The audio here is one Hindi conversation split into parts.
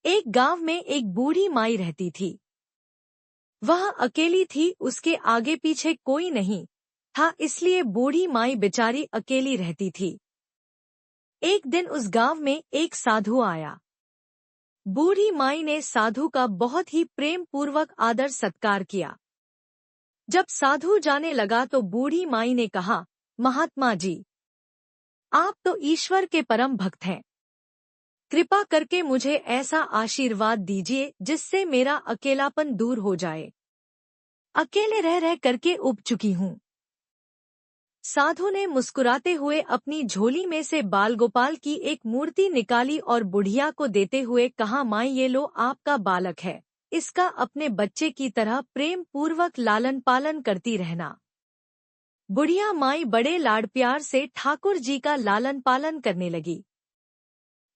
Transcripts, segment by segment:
एक गांव में एक बूढ़ी माई रहती थी। वह अकेली थी, उसके आगे पीछे कोई नहीं था, इसलिए बूढ़ी माई बेचारी अकेली रहती थी। एक दिन उस गांव में एक साधु आया। बूढ़ी माई ने साधु का बहुत ही प्रेम पूर्वक आदर सत्कार किया। जब साधु जाने लगा तो बूढ़ी माई ने कहा, महात्मा जी, आप तो ईश्वर के परम भक्त हैं। कृपा करके मुझे ऐसा आशीर्वाद दीजिए जिससे मेरा अकेलापन दूर हो जाए। अकेले रह रह करके उब चुकी हूँ। साधु ने मुस्कुराते हुए अपनी झोली में से बाल गोपाल की एक मूर्ति निकाली और बुढ़िया को देते हुए कहा, माई ये लो आपका बालक है, इसका अपने बच्चे की तरह प्रेम पूर्वक लालन पालन करती रहना। बुढ़िया माई बड़े लाड प्यार से ठाकुर जी का लालन पालन करने लगी।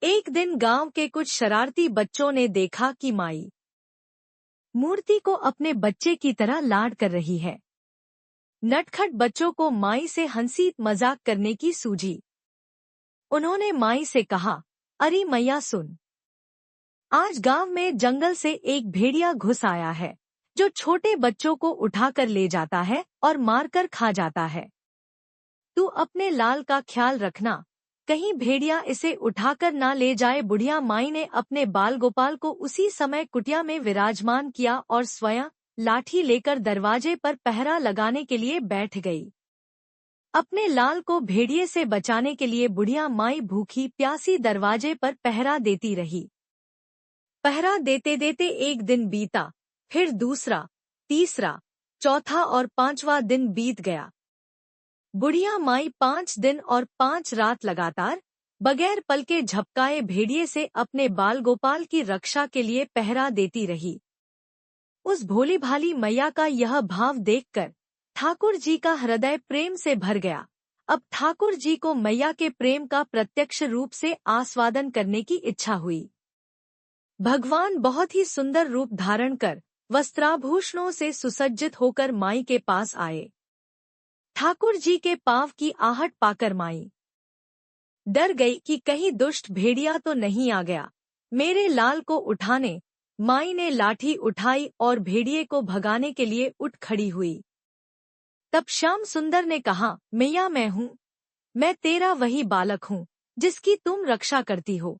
एक दिन गांव के कुछ शरारती बच्चों ने देखा कि माई मूर्ति को अपने बच्चे की तरह लाड कर रही है। नटखट बच्चों को माई से हंसी मजाक करने की सूझी। उन्होंने माई से कहा, अरे मैया सुन, आज गांव में जंगल से एक भेड़िया घुस आया है जो छोटे बच्चों को उठाकर ले जाता है और मारकर खा जाता है। तू अपने लाल का ख्याल रखना, कहीं भेड़िया इसे उठाकर ना ले जाए। बुढ़िया माई ने अपने बाल गोपाल को उसी समय कुटिया में विराजमान किया और स्वयं लाठी लेकर दरवाजे पर पहरा लगाने के लिए बैठ गई। अपने लाल को भेड़िए से बचाने के लिए बुढ़िया माई भूखी प्यासी दरवाजे पर पहरा देती रही। पहरा देते देते एक दिन बीता, फिर दूसरा, तीसरा, चौथा और पांचवा दिन बीत गया। बुढ़िया माई 5 दिन और 5 रात लगातार बगैर पलके झपकाए भेड़िए से अपने बाल गोपाल की रक्षा के लिए पहरा देती रही। उस भोली भाली मैया का यह भाव देखकर ठाकुर जी का हृदय प्रेम से भर गया। अब ठाकुर जी को मैया के प्रेम का प्रत्यक्ष रूप से आस्वादन करने की इच्छा हुई। भगवान बहुत ही सुंदर रूप धारण कर वस्त्राभूषणों से सुसज्जित होकर माई के पास आए। ठाकुर जी के पाँव की आहट पाकर माई डर गई कि कहीं दुष्ट भेड़िया तो नहीं आ गया मेरे लाल को उठाने। माई ने लाठी उठाई और भेड़िए को भगाने के लिए उठ खड़ी हुई। तब श्याम सुंदर ने कहा, मैया मैं हूँ, मैं तेरा वही बालक हूँ जिसकी तुम रक्षा करती हो।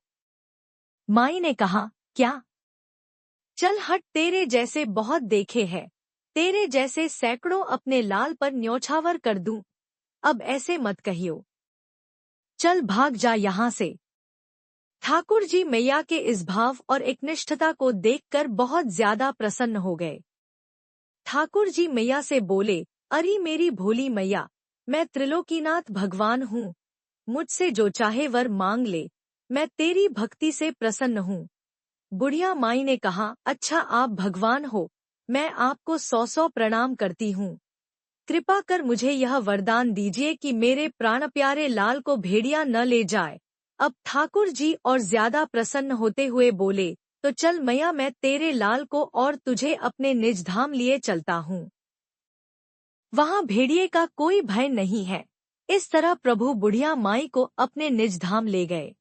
माई ने कहा, क्या? चल हट, तेरे जैसे बहुत देखे हैं, तेरे जैसे सैकड़ों अपने लाल पर न्योछावर कर दूं। अब ऐसे मत कहियो, चल भाग जा यहाँ से। ठाकुर जी मैया के इस भाव और एकनिष्ठता को देखकर बहुत ज्यादा प्रसन्न हो गए। ठाकुर जी मैया से बोले, अरे मेरी भोली मैया, मैं त्रिलोकीनाथ भगवान हूँ, मुझसे जो चाहे वर मांग ले, मैं तेरी भक्ति से प्रसन्न हूँ। बुढ़िया माई ने कहा, अच्छा आप भगवान हो, मैं आपको 100 प्रणाम करती हूँ। कृपा कर मुझे यह वरदान दीजिए कि मेरे प्राण प्यारे लाल को भेड़िया न ले जाए। अब ठाकुर जी और ज्यादा प्रसन्न होते हुए बोले, तो चल मैया, मैं तेरे लाल को और तुझे अपने निज धाम लिए चलता हूँ। वहाँ भेड़िए का कोई भय नहीं है। इस तरह प्रभु बुढ़िया माई को अपने निज धाम ले गए।